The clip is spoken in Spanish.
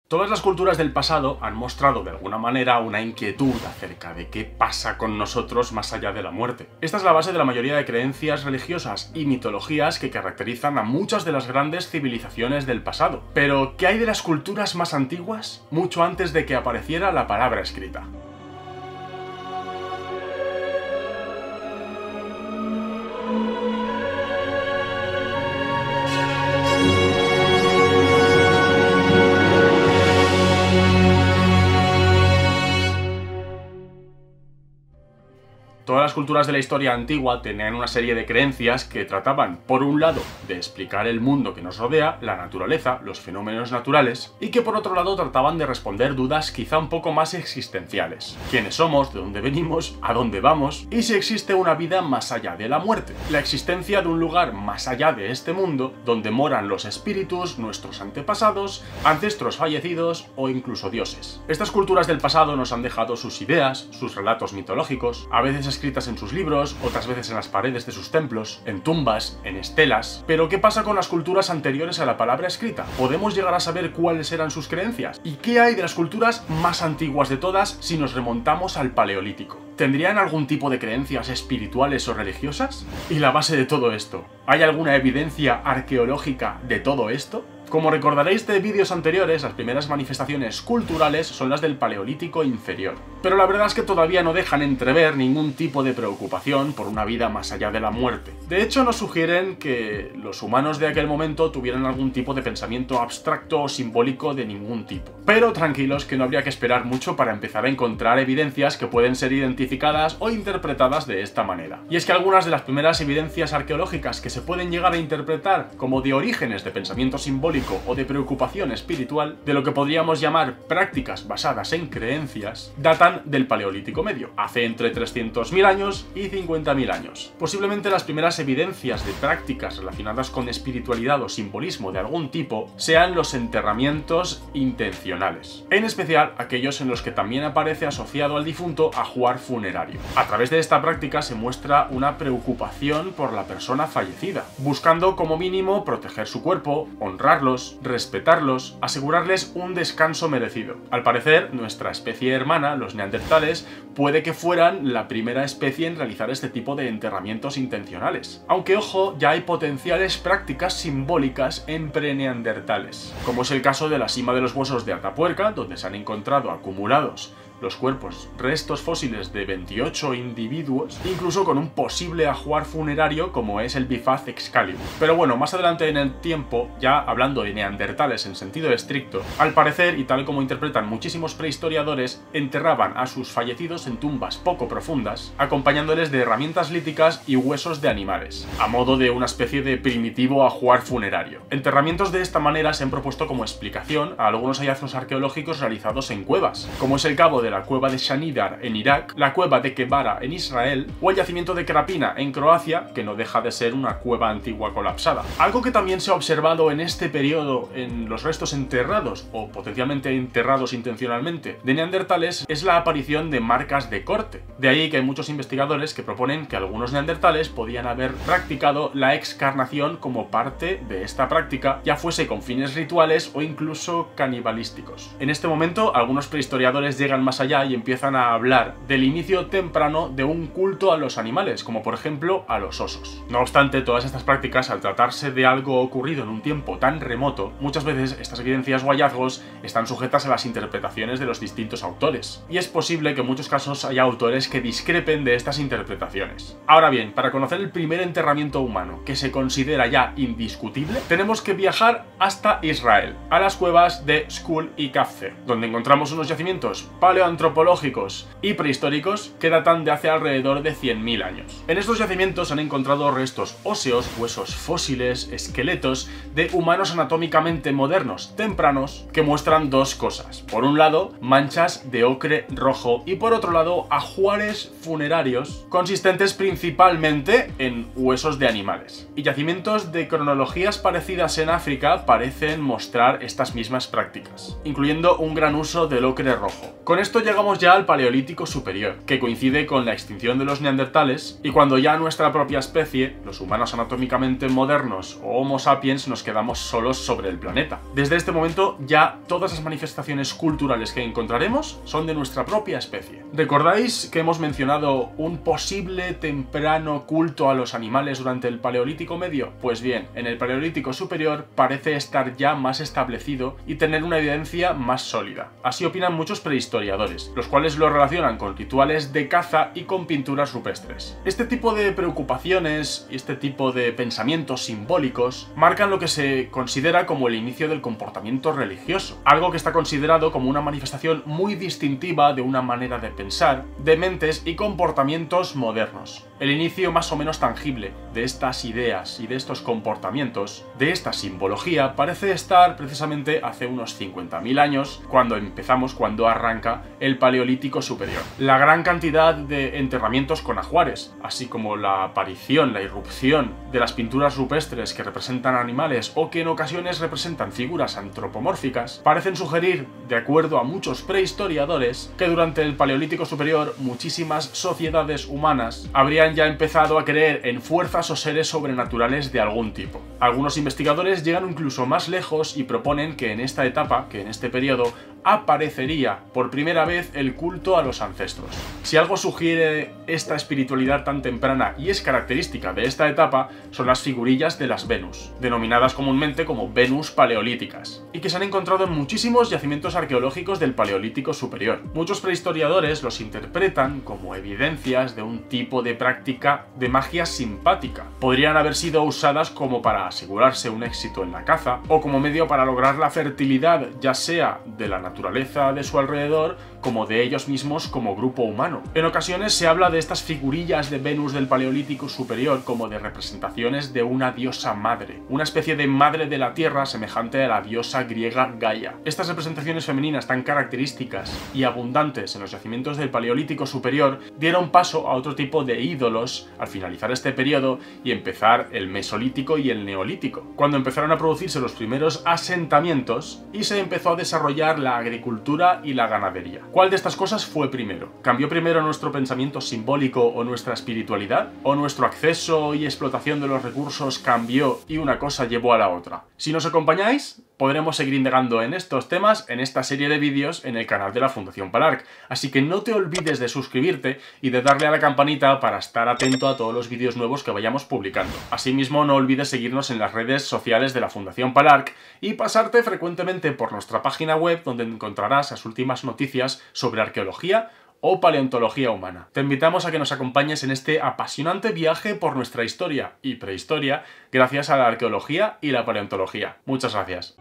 Todas las culturas del pasado han mostrado de alguna manera una inquietud acerca de qué pasa con nosotros más allá de la muerte. Esta es la base de la mayoría de creencias religiosas y mitologías que caracterizan a muchas de las grandes civilizaciones del pasado. Pero, ¿qué hay de las culturas más antiguas? Mucho antes de que apareciera la palabra escrita. Todas las culturas de la historia antigua tenían una serie de creencias que trataban, por un lado, de explicar el mundo que nos rodea, la naturaleza, los fenómenos naturales, y que por otro lado trataban de responder dudas quizá un poco más existenciales. ¿Quiénes somos? ¿De dónde venimos? ¿A dónde vamos? ¿Y si existe una vida más allá de la muerte? La existencia de un lugar más allá de este mundo, donde moran los espíritus, nuestros antepasados, ancestros fallecidos o incluso dioses. Estas culturas del pasado nos han dejado sus ideas, sus relatos mitológicos, a veces escritas en sus libros, otras veces en las paredes de sus templos, en tumbas, en estelas. Pero ¿qué pasa con las culturas anteriores a la palabra escrita? ¿Podemos llegar a saber cuáles eran sus creencias? ¿Y qué hay de las culturas más antiguas de todas si nos remontamos al Paleolítico? ¿Tendrían algún tipo de creencias espirituales o religiosas? ¿Y la base de todo esto? ¿Hay alguna evidencia arqueológica de todo esto? Como recordaréis de vídeos anteriores, las primeras manifestaciones culturales son las del Paleolítico inferior. Pero la verdad es que todavía no dejan entrever ningún tipo de preocupación por una vida más allá de la muerte. De hecho, nos sugieren que los humanos de aquel momento tuvieran algún tipo de pensamiento abstracto o simbólico de ningún tipo. Pero tranquilos, que no habría que esperar mucho para empezar a encontrar evidencias que pueden ser identificadas o interpretadas de esta manera. Y es que algunas de las primeras evidencias arqueológicas que se pueden llegar a interpretar como de orígenes de pensamiento simbólico o de preocupación espiritual, de lo que podríamos llamar prácticas basadas en creencias, datan del Paleolítico Medio, hace entre 300.000 años y 50.000 años. Posiblemente las primeras evidencias de prácticas relacionadas con espiritualidad o simbolismo de algún tipo sean los enterramientos intencionales, en especial aquellos en los que también aparece asociado al difunto ajuar funerario. A través de esta práctica se muestra una preocupación por la persona fallecida, buscando como mínimo proteger su cuerpo, honrarlo, respetarlos, asegurarles un descanso merecido. Al parecer, nuestra especie hermana, los neandertales, puede que fueran la primera especie en realizar este tipo de enterramientos intencionales. Aunque, ojo, ya hay potenciales prácticas simbólicas en preneandertales, como es el caso de la sima de los huesos de Atapuerca, donde se han encontrado acumulados los cuerpos, restos fósiles de 28 individuos, incluso con un posible ajuar funerario como es el Bifaz Excalibur. Pero bueno, más adelante en el tiempo, ya hablando de neandertales en sentido estricto, al parecer, y tal como interpretan muchísimos prehistoriadores, enterraban a sus fallecidos en tumbas poco profundas, acompañándoles de herramientas líticas y huesos de animales, a modo de una especie de primitivo ajuar funerario. Enterramientos de esta manera se han propuesto como explicación a algunos hallazgos arqueológicos realizados en cuevas, como es el cabo de la cueva de Shanidar en Irak, la cueva de Kebara en Israel o el yacimiento de Krapina en Croacia, que no deja de ser una cueva antigua colapsada. Algo que también se ha observado en este periodo en los restos enterrados o potencialmente enterrados intencionalmente de neandertales es la aparición de marcas de corte. De ahí que hay muchos investigadores que proponen que algunos neandertales podían haber practicado la excarnación como parte de esta práctica, ya fuese con fines rituales o incluso canibalísticos. En este momento, algunos prehistoriadores llegan más allá y empiezan a hablar del inicio temprano de un culto a los animales, como por ejemplo a los osos. No obstante, todas estas prácticas, al tratarse de algo ocurrido en un tiempo tan remoto, muchas veces estas evidencias o hallazgos están sujetas a las interpretaciones de los distintos autores, y es posible que en muchos casos haya autores que discrepen de estas interpretaciones. Ahora bien, para conocer el primer enterramiento humano, que se considera ya indiscutible, tenemos que viajar hasta Israel, a las cuevas de Skul y Kafze, donde encontramos unos yacimientos paleoantropológicos y prehistóricos que datan de hace alrededor de 100.000 años. En estos yacimientos han encontrado restos óseos, huesos fósiles, esqueletos de humanos anatómicamente modernos, tempranos, que muestran dos cosas. Por un lado, manchas de ocre rojo y por otro lado, ajuares funerarios consistentes principalmente en huesos de animales. Y yacimientos de cronologías parecidas en África parecen mostrar estas mismas prácticas, incluyendo un gran uso del ocre rojo. Con esto esto llegamos ya al Paleolítico Superior, que coincide con la extinción de los neandertales y cuando ya nuestra propia especie, los humanos anatómicamente modernos o Homo sapiens, nos quedamos solos sobre el planeta. Desde este momento ya todas las manifestaciones culturales que encontraremos son de nuestra propia especie. ¿Recordáis que hemos mencionado un posible temprano culto a los animales durante el Paleolítico Medio? Pues bien, en el Paleolítico Superior parece estar ya más establecido y tener una evidencia más sólida. Así opinan muchos prehistoriadores, los cuales lo relacionan con rituales de caza y con pinturas rupestres. Este tipo de preocupaciones y este tipo de pensamientos simbólicos marcan lo que se considera como el inicio del comportamiento religioso, algo que está considerado como una manifestación muy distintiva de una manera de pensar, de mentes y comportamientos modernos. El inicio más o menos tangible de estas ideas y de estos comportamientos, de esta simbología, parece estar precisamente hace unos 50.000 años, cuando arranca el Paleolítico Superior. La gran cantidad de enterramientos con ajuares, así como la aparición, la irrupción de las pinturas rupestres que representan animales o que en ocasiones representan figuras antropomórficas, parecen sugerir, de acuerdo a muchos prehistoriadores, que durante el Paleolítico Superior muchísimas sociedades humanas habrían ya empezado a creer en fuerzas o seres sobrenaturales de algún tipo. Algunos investigadores llegan incluso más lejos y proponen que en esta etapa, que en este periodo, aparecería por primera vez el culto a los ancestros. Si algo sugiere esta espiritualidad tan temprana y es característica de esta etapa, son las figurillas de las Venus, denominadas comúnmente como Venus paleolíticas, y que se han encontrado en muchísimos yacimientos arqueológicos del Paleolítico Superior. Muchos prehistoriadores los interpretan como evidencias de un tipo de práctica de magia simpática. Podrían haber sido usadas como para asegurarse un éxito en la caza, o como medio para lograr la fertilidad, ya sea de la naturaleza de su alrededor como de ellos mismos como grupo humano. En ocasiones se habla de estas figurillas de Venus del Paleolítico Superior como de representaciones de una diosa madre, una especie de madre de la tierra semejante a la diosa griega Gaia. Estas representaciones femeninas tan características y abundantes en los yacimientos del Paleolítico Superior dieron paso a otro tipo de ídolos al finalizar este periodo y empezar el Mesolítico y el Neolítico, cuando empezaron a producirse los primeros asentamientos y se empezó a desarrollar la agricultura y la ganadería. ¿Cuál de estas cosas fue primero? ¿Cambió primero nuestro pensamiento simbólico o nuestra espiritualidad? ¿O nuestro acceso y explotación de los recursos cambió y una cosa llevó a la otra? Si nos acompañáis, podremos seguir indagando en estos temas en esta serie de vídeos en el canal de la Fundación Palarc, así que no te olvides de suscribirte y de darle a la campanita para estar atento a todos los vídeos nuevos que vayamos publicando. Asimismo, no olvides seguirnos en las redes sociales de la Fundación Palarc y pasarte frecuentemente por nuestra página web donde encontrarás las últimas noticias sobre arqueología o paleontología humana. Te invitamos a que nos acompañes en este apasionante viaje por nuestra historia y prehistoria gracias a la arqueología y la paleontología. Muchas gracias.